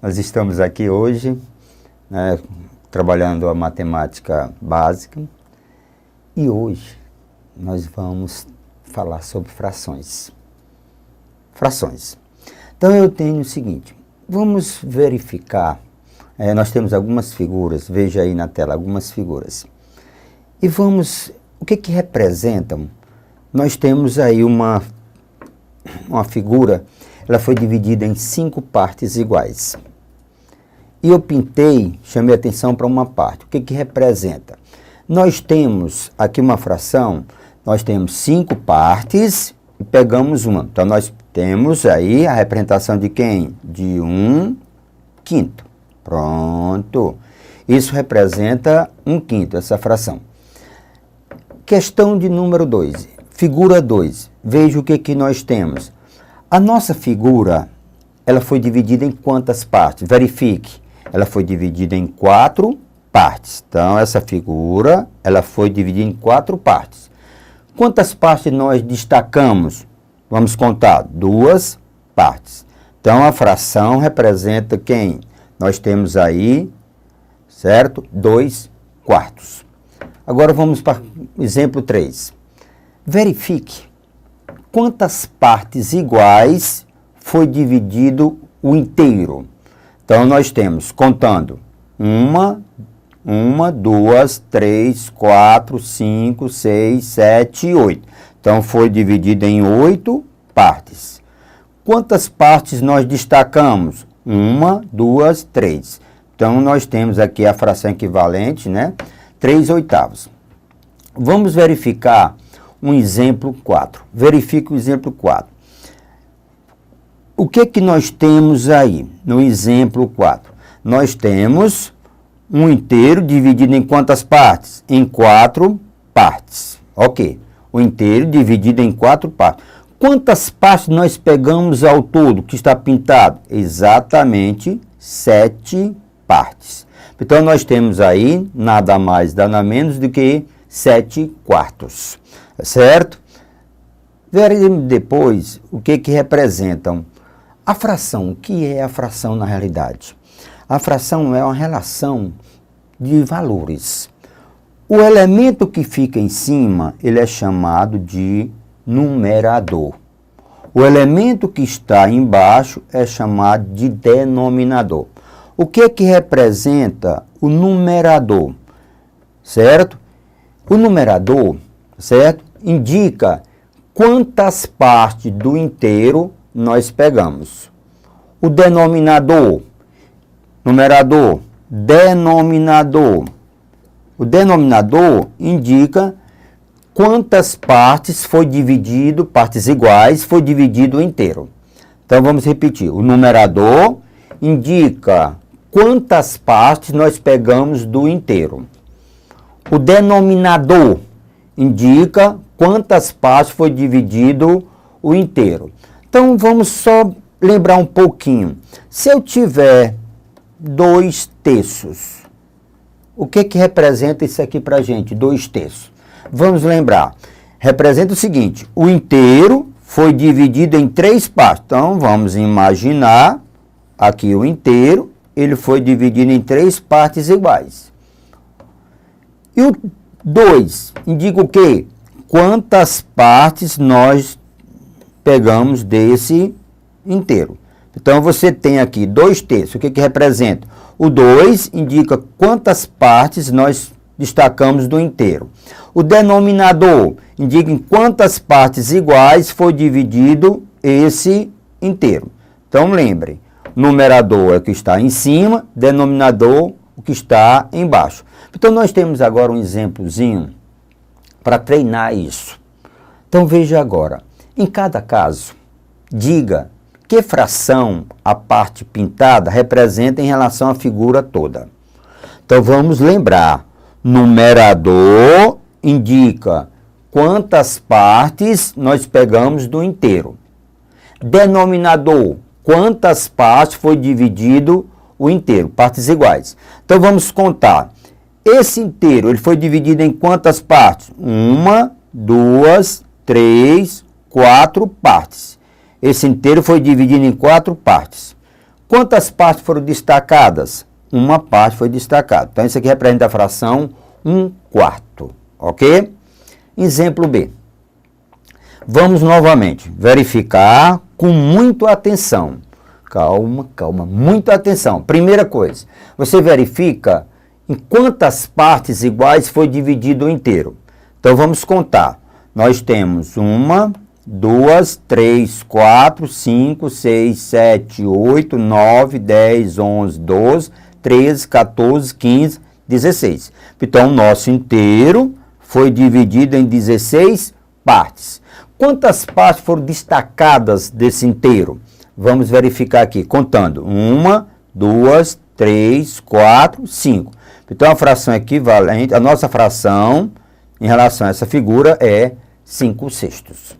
Nós estamos aqui hoje, né, trabalhando a matemática básica, e hoje nós vamos falar sobre frações. Frações. Então eu tenho o seguinte, vamos verificar, nós temos algumas figuras, veja aí na tela algumas figuras, e vamos, o que representam? Nós temos aí uma figura, ela foi dividida em 5 partes iguais. E eu pintei, chamei atenção para uma parte. O que representa? Nós temos aqui uma fração, nós temos 5 partes e pegamos uma. Então, nós temos aí a representação de quem? De 1/5. Pronto. Isso representa 1/5, essa fração. Questão de número 2. Figura 2. Veja o que nós temos. A nossa figura, ela foi dividida em quantas partes? Verifique. Ela foi dividida em 4 partes. Então, essa figura, ela foi dividida em 4 partes. Quantas partes nós destacamos? Vamos contar. 2 partes. Então, a fração representa quem? Nós temos aí, certo? 2/4. Agora, vamos para o exemplo 3. Verifique quantas partes iguais foi dividido o inteiro. Então, nós temos, contando, 1, 2, 3, 4, 5, 6, 7 e 8. Então, foi dividido em 8 partes. Quantas partes nós destacamos? 1, 2, 3. Então, nós temos aqui a fração equivalente, né? 3/8. Vamos verificar um exemplo 4. Verifique o exemplo 4. O que nós temos aí no exemplo 4? Nós temos um inteiro dividido em quantas partes? Em 4 partes. Ok. O inteiro dividido em 4 partes. Quantas partes nós pegamos ao todo que está pintado? Exatamente 7 partes. Então, nós temos aí nada mais, nada menos do que 7/4. Certo? Veremos depois o que representam. A fração, o que é a fração na realidade? A fração é uma relação de valores. O elemento que fica em cima, ele é chamado de numerador. O elemento que está embaixo é chamado de denominador. O que representa o numerador? Certo? O numerador, certo, indica quantas partes do inteiro nós pegamos. O denominador, numerador, denominador. O denominador indica quantas partes foi dividido, partes iguais, foi dividido o inteiro. Então, vamos repetir. O numerador indica quantas partes nós pegamos do inteiro. O denominador indica quantas partes foi dividido o inteiro. Então, vamos só lembrar um pouquinho. Se eu tiver 2/3, o que representa isso aqui para a gente? 2/3. Vamos lembrar. Representa o seguinte, o inteiro foi dividido em 3 partes. Então, vamos imaginar aqui o inteiro, ele foi dividido em 3 partes iguais. E o 2 indica o quê? Quantas partes nós pegamos desse inteiro. Então, você tem aqui 2/3. O que representa? O 2 indica quantas partes nós destacamos do inteiro. O denominador indica em quantas partes iguais foi dividido esse inteiro. Então, lembre, numerador é o que está em cima, denominador o que está embaixo. Então, nós temos agora um exemplozinho para treinar isso. Então, veja agora. Em cada caso, diga que fração a parte pintada representa em relação à figura toda. Então, vamos lembrar. Numerador indica quantas partes nós pegamos do inteiro. Denominador, quantas partes foi dividido o inteiro, partes iguais. Então, vamos contar. Esse inteiro, ele foi dividido em quantas partes? 1, 2, 3, 4 partes. Esse inteiro foi dividido em 4 partes. Quantas partes foram destacadas? Uma parte foi destacada. Então, isso aqui representa a fração 1/4, ok? Exemplo B. Vamos novamente verificar com muita atenção. Calma, calma, muita atenção. Primeira coisa, você verifica em quantas partes iguais foi dividido o inteiro. Então, vamos contar. Nós temos 1, 2, 3, 4, 5, 6, 7, 8, 9, 10, 11, 12, 13, 14, 15, 16. Então, o nosso inteiro foi dividido em 16 partes. Quantas partes foram destacadas desse inteiro? Vamos verificar aqui, contando. 1, 2, 3, 4, 5. Então, a fração equivalente, a nossa fração em relação a essa figura é 5/6.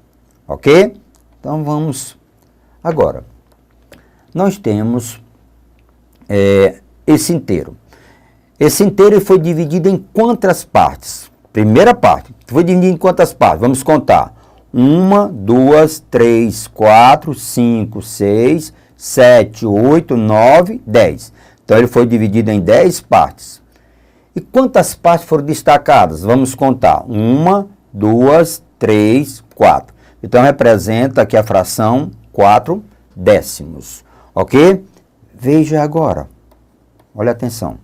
Ok? Então, vamos agora. Nós temos esse inteiro. Esse inteiro foi dividido em quantas partes? Primeira parte. Foi dividido em quantas partes? Vamos contar. 1, 2, 3, 4, 5, 6, 7, 8, 9, 10. Então, ele foi dividido em 10 partes. E quantas partes foram destacadas? Vamos contar. 1, 2, 3, 4. Então, representa aqui a fração 4/10. Ok? Veja agora. Olha atenção.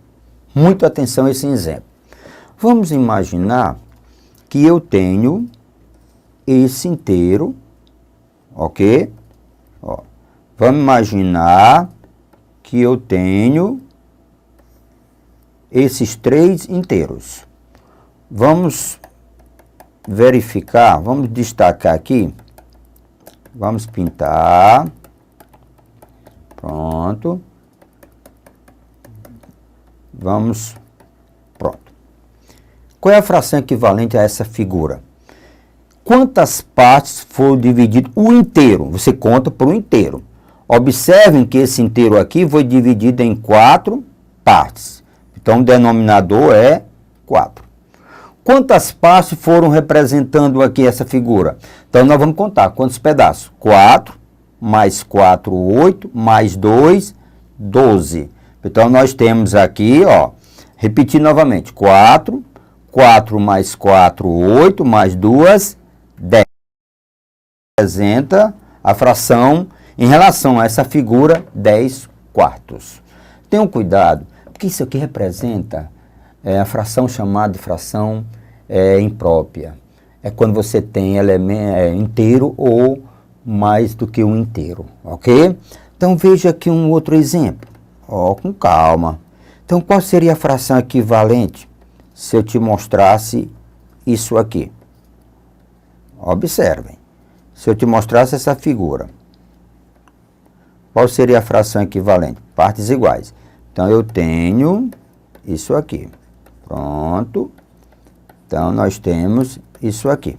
Muita atenção a esse exemplo. Vamos imaginar que eu tenho esse inteiro. Ok? Ó. Vamos imaginar que eu tenho esses 3 inteiros. Vamos verificar, vamos destacar aqui, vamos pintar, pronto, pronto. Qual é a fração equivalente a essa figura? Quantas partes foram dividido o inteiro? Você conta por um inteiro. Observem que esse inteiro aqui foi dividido em 4 partes. Então, o denominador é 4. Quantas partes foram representando aqui essa figura? Então, nós vamos contar quantos pedaços. 4, mais 4, 8, mais 2, 12. Então, nós temos aqui, ó, repetir novamente, 4, 4 mais 4, 8, mais 2, 10. Representa a fração, em relação a essa figura, 10/4. Tenham cuidado, porque isso aqui representa a fração chamada de fração imprópria. É quando você tem elemento inteiro ou mais do que um inteiro, ok? Então, veja aqui um outro exemplo. Ó, com calma. Então, qual seria a fração equivalente se eu te mostrasse isso aqui? Observem. Se eu te mostrasse essa figura, qual seria a fração equivalente? Partes iguais. Então, eu tenho isso aqui. Pronto. Então, nós temos isso aqui.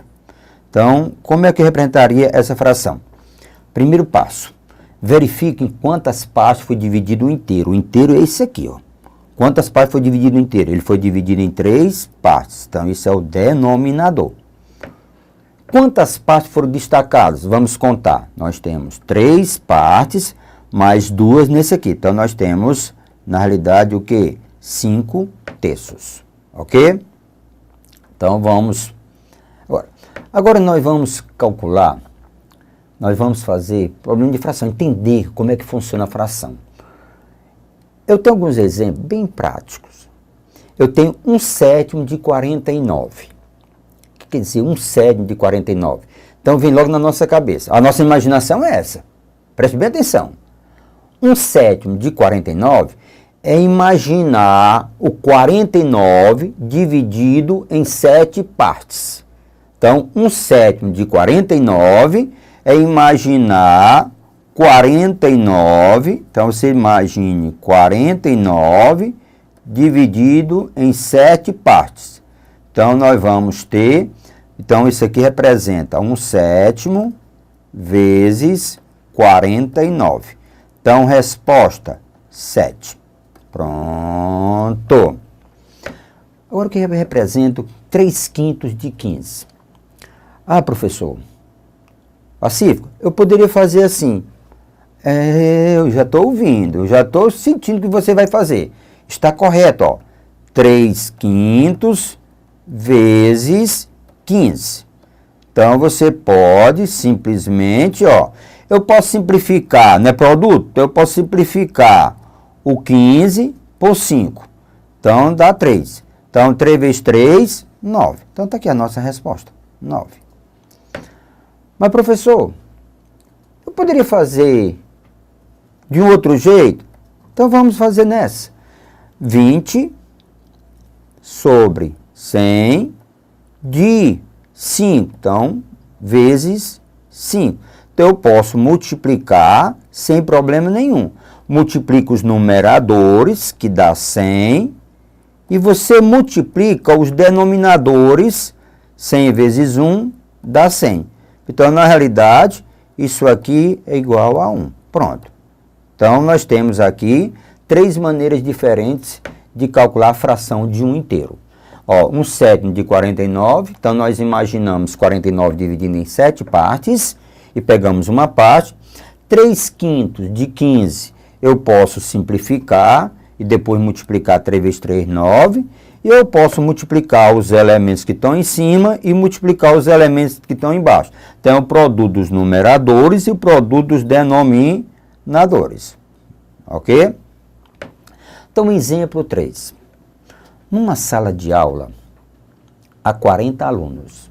Então, como é que representaria essa fração? Primeiro passo. Verifique em quantas partes foi dividido o inteiro. O inteiro é esse aqui, ó. Quantas partes foi dividido o inteiro? Ele foi dividido em 3 partes. Então, isso é o denominador. Quantas partes foram destacadas? Vamos contar. Nós temos 3 partes, mais 2 nesse aqui. Então, nós temos, na realidade, o quê? 5/3. Ok? Então, vamos... Agora nós vamos calcular, nós vamos fazer problema de fração, entender como é que funciona a fração. Eu tenho alguns exemplos bem práticos. Eu tenho 1/7 de 49. O que quer dizer 1/7 de 49? Então, vem logo na nossa cabeça. A nossa imaginação é essa. Preste bem atenção. 1/7 de 49 é imaginar o 49 dividido em 7 partes. Então, 1/7 de 49 é imaginar 49. Então, você imagine 49 dividido em 7 partes. Então, nós vamos ter... Então, isso aqui representa 1/7 vezes 49. Então, resposta 7. Pronto. Agora, o que representa 3/5 de 15? Ah, professor, Pacífico, eu poderia fazer assim. Eu já estou ouvindo, eu já estou sentindo que você vai fazer. Está correto, ó. 3/5 vezes 15. Então, você pode simplesmente, ó, eu posso simplificar, não é produto? Eu posso simplificar o 15 por 5. Então, dá 3. Então, 3 vezes 3, 9. Então, está aqui a nossa resposta, 9. Mas, professor, eu poderia fazer de um outro jeito? Então, vamos fazer nessa. 20 sobre 100 de 5. Então, vezes 5. Então, eu posso multiplicar sem problema nenhum. Multiplica os numeradores, que dá 100. E você multiplica os denominadores. 100 vezes 1 dá 100. Então, na realidade, isso aqui é igual a 1. Pronto. Então, nós temos aqui 3 maneiras diferentes de calcular a fração de um inteiro. Ó, 1/7 de 49, então nós imaginamos 49 dividido em 7 partes e pegamos uma parte. 3/5 de 15 eu posso simplificar e depois multiplicar 3 vezes 3, 9. E eu posso multiplicar os elementos que estão em cima e multiplicar os elementos que estão embaixo. Então, o produto dos numeradores e o produto dos denominadores. Ok? Então, exemplo 3. Numa sala de aula, há 40 alunos,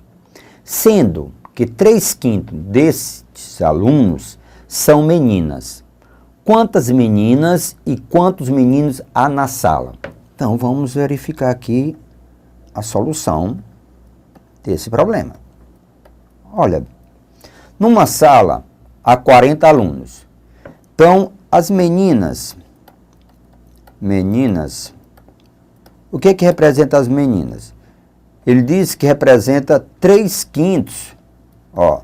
sendo que 3/5 destes alunos são meninas. Quantas meninas e quantos meninos há na sala? Então, vamos verificar aqui a solução desse problema. Olha, numa sala há 40 alunos. Então, as meninas, o que que representa as meninas? Ele diz que representa 3/5, ó,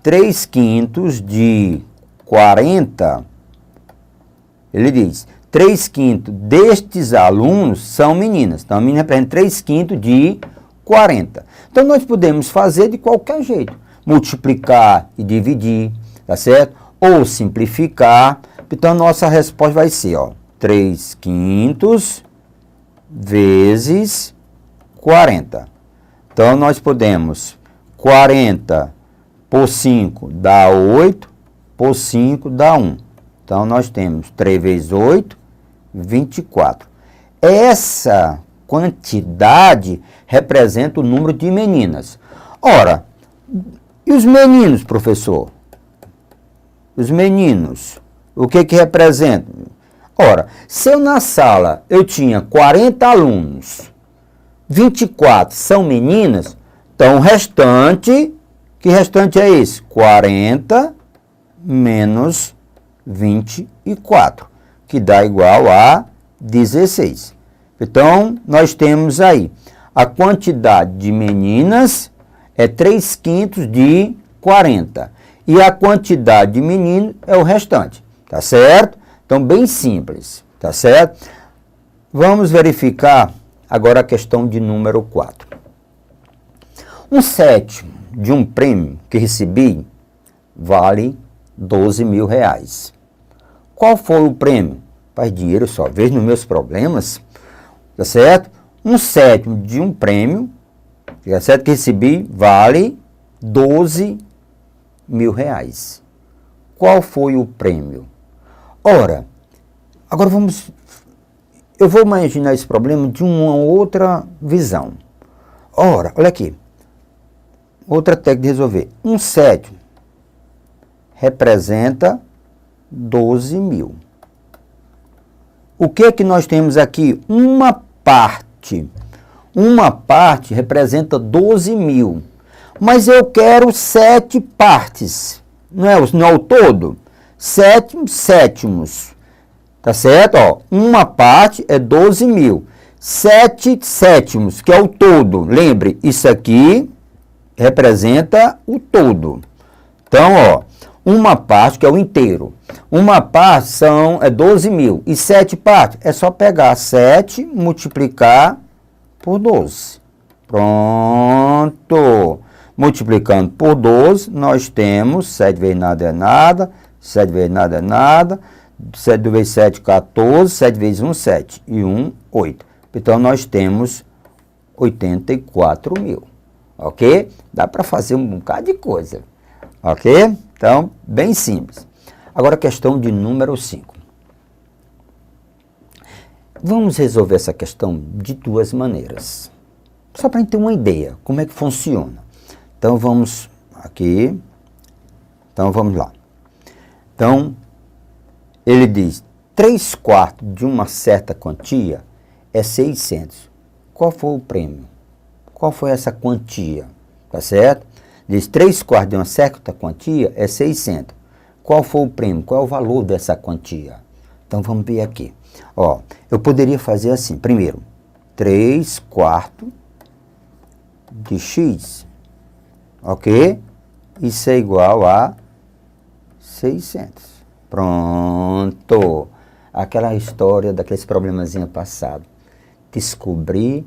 3/5 de 40, ele diz, 3/5 destes alunos são meninas. Então, a menina representa 3/5 de 40. Então, nós podemos fazer de qualquer jeito. Multiplicar e dividir, tá certo? Ou simplificar. Então, a nossa resposta vai ser, ó, 3/5 vezes 40. Então, nós podemos 40 por 5 dá 8, por 5 dá 1. Então, nós temos 3 vezes 8, 24. Essa quantidade representa o número de meninas. Ora, e os meninos, professor? Os meninos, o que que representam? Ora, se eu na sala eu tinha 40 alunos, 24 são meninas, então o restante, que restante é esse? 40 menos 24, que dá igual a 16. Então, nós temos aí, a quantidade de meninas é 3/5 de 40. E a quantidade de meninos é o restante, tá certo? Então, bem simples, tá certo? Vamos verificar agora a questão de número 4. 1/7 de um prêmio que recebi vale 12 mil reais. Qual foi o prêmio? Faz dinheiro só vez nos meus problemas, tá certo? 1/7 de um prêmio, tá certo, que recebi vale 12 mil reais. Qual foi o prêmio? Ora, agora eu vou imaginar esse problema de uma outra visão. Ora, olha aqui, outra técnica de resolver. 1/7 representa 12 mil. O que que nós temos aqui? Uma parte. Uma parte representa 12 mil. Mas eu quero 7 partes. Não é o todo? 7 sétimos. Tá certo? Ó, uma parte é 12 mil. 7 sétimos, que é o todo. Lembre, isso aqui representa o todo. Então, ó, uma parte, que é o inteiro. Uma parte é 12 mil. E 7 partes, é só pegar 7, multiplicar por 12. Pronto. Multiplicando por 12, nós temos, 7 vezes nada é nada, 7 vezes nada é nada. 7 vezes 7, 14. 7 vezes 1, 7. E 1, 8. Então, nós temos 84 mil. Ok? Dá para fazer um bocado de coisa. Ok? Então, bem simples. Agora, a questão de número 5. Vamos resolver essa questão de duas maneiras. Só para a gente ter uma ideia, como é que funciona. Então, vamos aqui. Então, vamos lá. Então, ele diz, 3/4 de uma certa quantia é 600. Qual foi o prêmio? Qual foi essa quantia? Tá certo? Diz, 3/4 de uma certa quantia é 600. Qual foi o prêmio? Qual é o valor dessa quantia? Então, vamos ver aqui. Ó, eu poderia fazer assim. Primeiro, 3/4 de x. Ok? Isso é igual a 600. Pronto. Aquela história daqueles problemazinhos passados. Descobrir,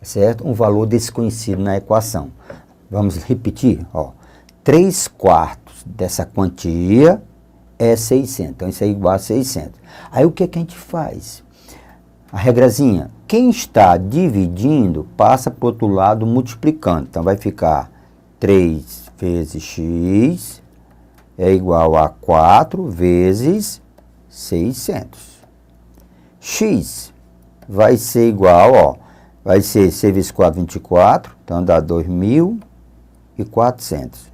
certo? Um valor desconhecido na equação. Vamos repetir, ó. 3/4 dessa quantia é 600. Então, isso é igual a 600. Aí, o que é que a gente faz? A regrazinha. Quem está dividindo, passa para o outro lado multiplicando. Então, vai ficar 3 vezes x é igual a 4 vezes 600. X vai ser igual, ó, vai ser 6 vezes 4, 24, então dá 2.400.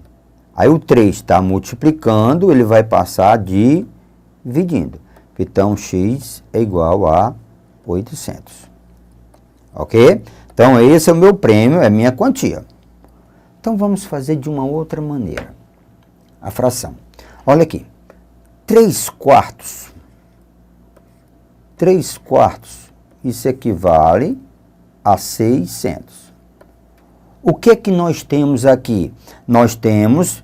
Aí o 3 está multiplicando, ele vai passar dividindo. Então, x é igual a 800. Ok? Então, esse é o meu prêmio, é a minha quantia. Então, vamos fazer de uma outra maneira. A fração. Olha aqui. 3/4. 3/4. Isso equivale a 600. O que é que nós temos aqui? Nós temos...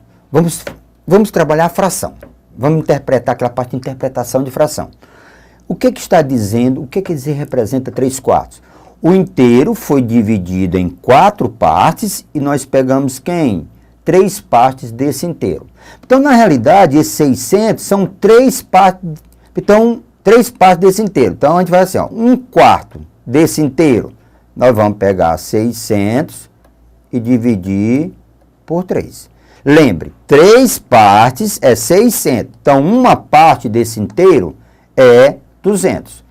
Vamos trabalhar a fração. Vamos interpretar aquela parte de interpretação de fração. O que está dizendo? O que quer dizer representa 3/4? O inteiro foi dividido em 4 partes e nós pegamos quem? 3 partes desse inteiro. Então, na realidade, esses 600 são 3 partes. Então, 3 partes desse inteiro. Então, a gente vai assim, ó, 1/4 desse inteiro. Nós vamos pegar 600 e dividir por 3. Lembre, 3 partes é 600. Então, uma parte desse inteiro é 200.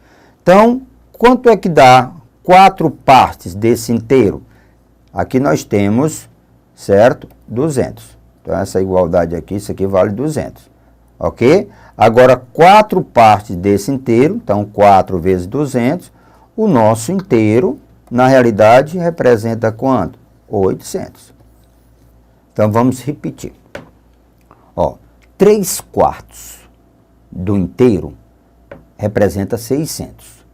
Então, quanto é que dá 4 partes desse inteiro? Aqui nós temos, certo? 200. Então, essa igualdade aqui, isso aqui vale 200. Ok? Agora, 4 partes desse inteiro, então 4 vezes 200, o nosso inteiro, na realidade, representa quanto? 800. Então, vamos repetir. Ó, 3/4 do inteiro representa 600.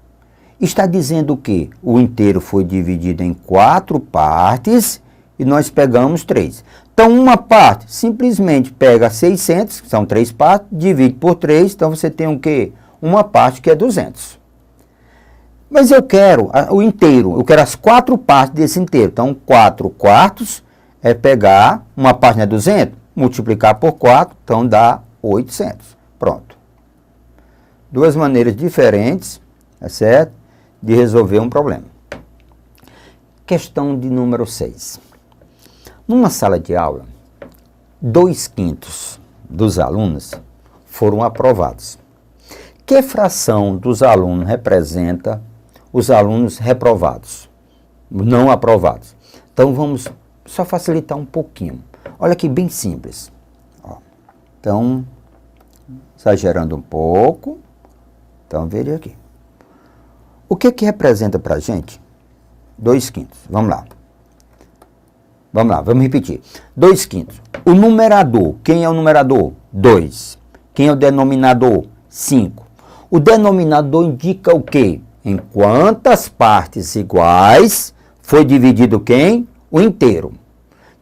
Está dizendo que o inteiro foi dividido em 4 partes e nós pegamos 3. Então, uma parte, simplesmente pega 600, que são 3 partes, divide por 3, então você tem o quê? Uma parte que é 200. Mas eu quero o inteiro, eu quero as 4 partes desse inteiro. Então, 4/4 é pegar, uma parte não é 200, multiplicar por 4, então dá 800. Pronto. Duas maneiras diferentes, é certo? De resolver um problema. Questão de número 6. Numa sala de aula, 2/5 dos alunos foram aprovados. Que fração dos alunos representa os alunos reprovados, não aprovados? Então, vamos só facilitar um pouquinho. Olha aqui, bem simples. Ó, então, exagerando um pouco. Então, veja aqui. O que representa para a gente 2/5? Vamos lá. Vamos lá, vamos repetir. 2/5. O numerador, quem é o numerador? 2. Quem é o denominador? 5. O denominador indica o quê? Em quantas partes iguais foi dividido quem? O inteiro.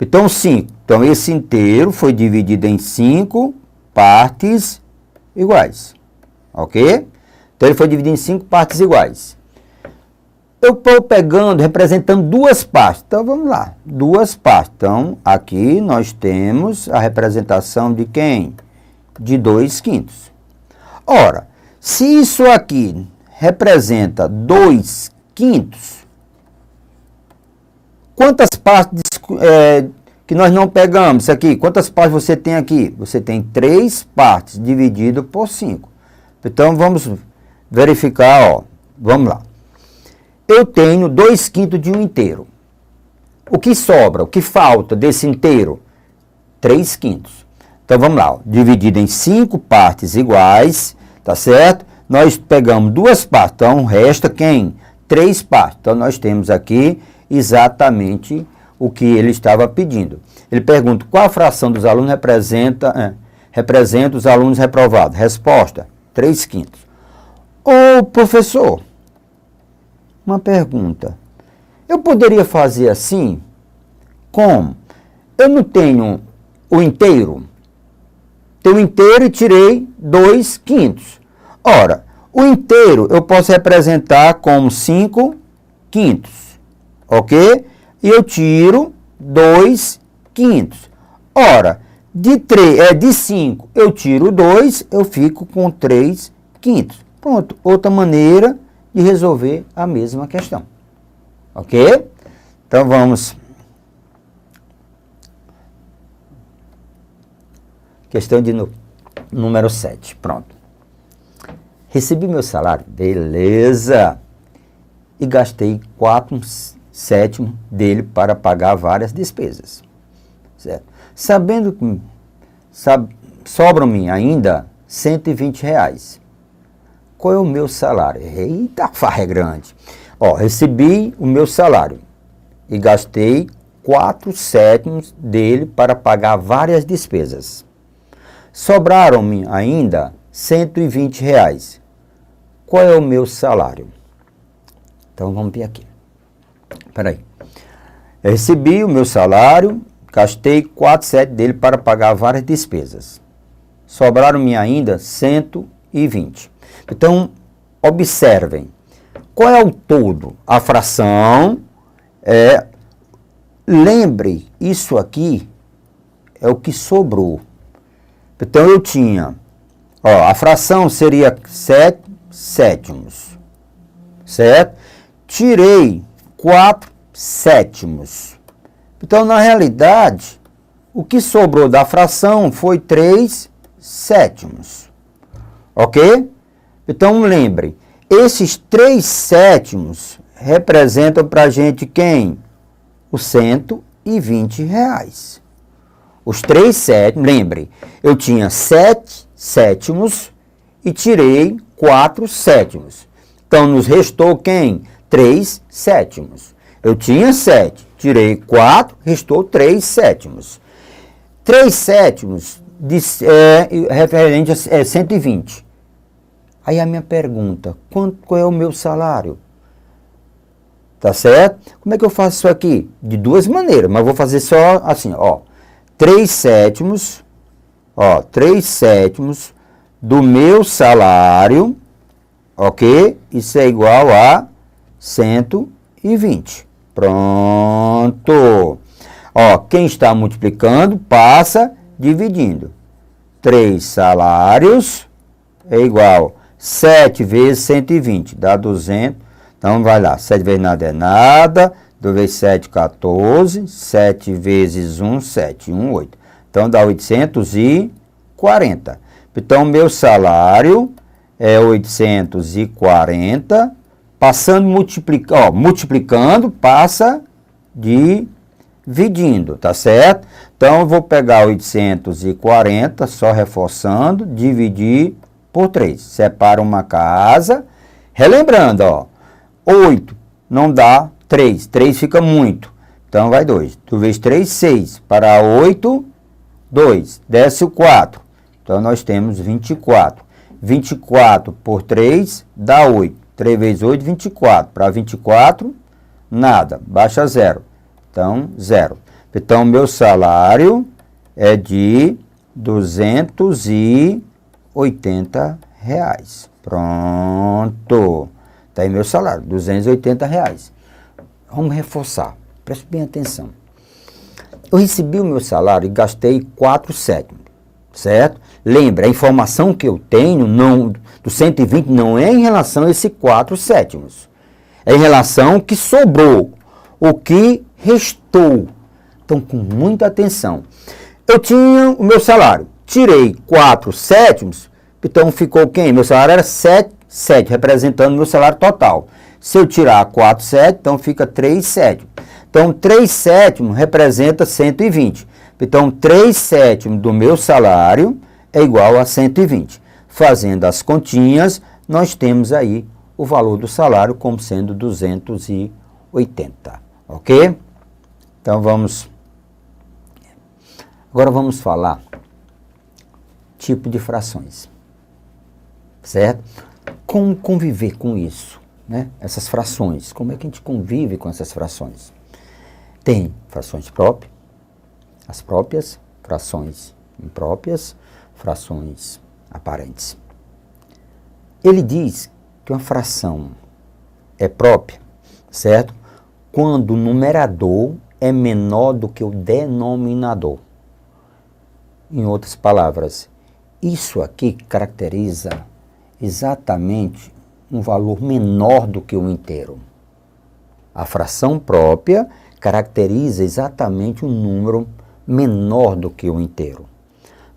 Então, 5. Então, esse inteiro foi dividido em 5 partes iguais. Ok? Então, ele foi dividido em 5 partes iguais. Eu estou pegando, representando 2 partes. Então, vamos lá. 2 partes. Então, aqui nós temos a representação de quem? de 2/5. Ora, se isso aqui representa 2/5, quantas partes que nós não pegamos aqui? Quantas partes você tem aqui? Você tem 3 partes dividido por 5. Então, vamos verificar, ó. Vamos lá. Eu tenho 2/5 de um inteiro. O que sobra, o que falta desse inteiro? 3/5. Então, vamos lá. Ó. Dividido em 5 partes iguais, tá certo? Nós pegamos 2 partes. Então, resta quem? 3 partes. Então, nós temos aqui exatamente o que ele estava pedindo. Ele pergunta qual fração dos alunos representa os alunos reprovados. Resposta, 3/5. Ô, professor, uma pergunta. Eu poderia fazer assim? Como? Eu não tenho o inteiro. Tenho o inteiro e tirei 2/5. Ora, o inteiro eu posso representar como 5/5. Ok? E eu tiro 2/5. Ora, de 5 eu tiro 2, eu fico com 3/5. Pronto, outra maneira de resolver a mesma questão. Ok? Então vamos. Questão de número 7. Pronto. Recebi meu salário, beleza. E gastei 4/7 dele para pagar várias despesas. Certo? Sabendo que sobram-me ainda R$ 120. Qual é o meu salário? Eita, farra é grande. Ó, recebi o meu salário e gastei 4/7 dele para pagar várias despesas. Sobraram-me ainda R$ 120. Qual é o meu salário? Então vamos ver aqui. Espera aí. Eu recebi o meu salário, gastei 4/7 dele para pagar várias despesas. Sobraram-me ainda 120. Então, observem. Qual é o todo? A fração lembre, isso aqui é o que sobrou. Então, eu tinha, ó, a fração seria 7/7, certo? Tirei 4/7. Então, na realidade, o que sobrou da fração foi 3/7. Ok? Então, lembre, esses 3/7 representam para a gente quem? Os R$ 120. Os 3/7, lembre, eu tinha 7/7 e tirei 4/7. Então, nos restou quem? 3/7. Eu tinha 7, tirei 4, restou 3/7. 3/7 referente a 120. Aí a minha pergunta, qual é o meu salário? Tá certo? Como é que eu faço isso aqui? De duas maneiras, mas vou fazer só assim, ó. 3/7, ó, 3/7 do meu salário, ok? Isso é igual a 120. Pronto. Ó, quem está multiplicando, passa dividindo. 3 salários é igual 7 vezes 120, dá 200. Então, vai lá, 7 vezes nada é nada, 2 vezes 7, 14, 7 vezes 1, 7, 1, 8. Então, dá 840. Então, meu salário é 840, multiplicando, passa dividindo, tá certo? Então, eu vou pegar 840, só reforçando, dividir por 3. Separa uma casa, relembrando, ó, 8 não dá 3, 3 fica muito, então vai 2. 2 vezes 3, 6, para 8, 2, desce o 4, então nós temos 24. 24 por 3 dá 8, 3 vezes 8, 24, para 24, nada, baixa 0, então 0. Então, meu salário é de R$ 280. Pronto. Está aí meu salário, R$ 280. Vamos reforçar. Preste bem atenção. Eu recebi o meu salário e gastei 4/7. certo? Lembra, a informação que eu tenho do 120 não é em relação a esse 4/7. É em relação ao que sobrou, o que restou. Então, com muita atenção. Eu tinha o meu salário, tirei 4/7, então ficou quem? Meu salário era 7/7, representando o meu salário total. Se eu tirar 4/7, então fica 3/7. Então, 3/7 representa 120. Então, 3/7 do meu salário é igual a 120. Fazendo as continhas, nós temos aí o valor do salário como sendo 280. Ok? Então, agora vamos falar tipo de frações. Certo? Como conviver com isso, né? Essas frações. Como é que a gente convive com essas frações? Tem frações próprias, as próprias, frações impróprias, frações aparentes. Ele diz que uma fração é própria, certo? Quando o numerador é menor do que o denominador. Em outras palavras, isso aqui caracteriza exatamente um valor menor do que o inteiro. A fração própria caracteriza exatamente um número menor do que o inteiro.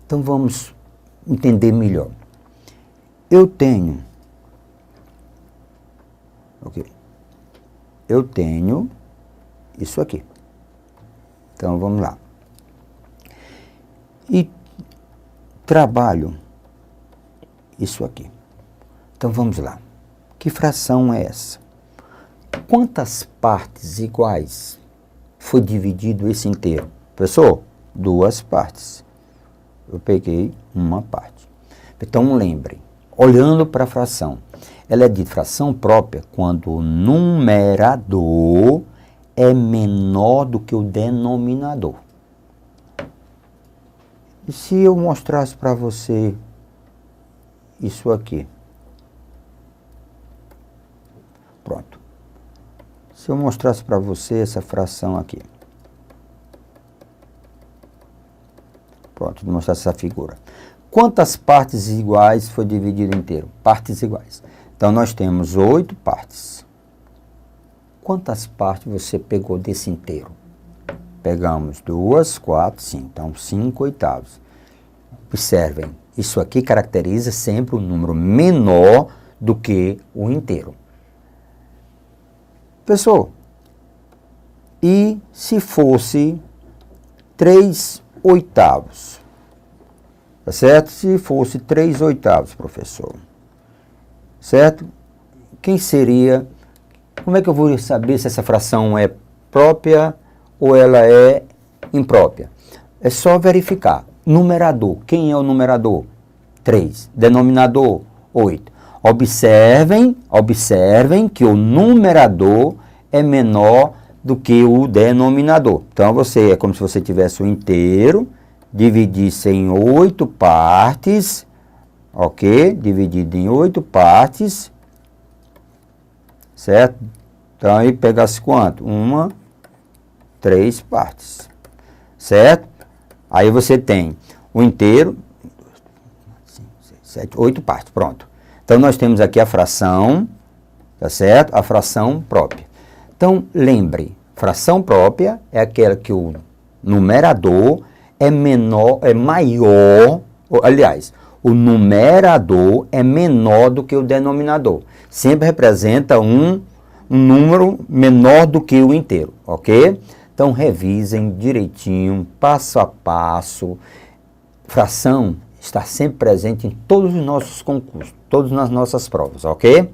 Então vamos entender melhor. Eu tenho isso aqui. Então vamos lá. E trabalho isso aqui. Então vamos lá. Que fração é essa? Quantas partes iguais foi dividido esse inteiro? Professor, 2 partes. Eu peguei uma parte. Então lembre, olhando para a fração, ela é de fração própria quando o numerador é menor do que o denominador. E se eu mostrasse para você isso aqui? Pronto. Se eu mostrasse para você essa fração aqui. Pronto, vou mostrar essa figura. Quantas partes iguais foi dividido inteiro? Partes iguais. Então, nós temos 8 partes. Quantas partes você pegou desse inteiro? Pegamos 2, 4, 5. Então, 5/8. Observem, isso aqui caracteriza sempre um número menor do que o inteiro. Pessoal, e se fosse 3/8? Tá certo? Se fosse 3/8, professor. Certo? Quem seria? Como é que eu vou saber se essa fração é própria ou ela é imprópria? É só verificar. Numerador. Quem é o numerador? 3. Denominador? 8. Observem que o numerador é menor do que o denominador. Então, é como se você tivesse o inteiro, dividisse em 8 partes, ok? Dividido em 8 partes, certo? Então, aí pegasse quanto? 3 partes, certo? Aí você tem o inteiro, 7, 8 partes, pronto. Então, nós temos aqui a fração, tá certo? A fração própria. Então, lembre, fração própria é aquela que o numerador é maior, aliás, o numerador é menor do que o denominador. Sempre representa um número menor do que o inteiro, ok? Então, revisem direitinho, passo a passo. Fração está sempre presente em todos os nossos concursos, todas as nossas provas, ok?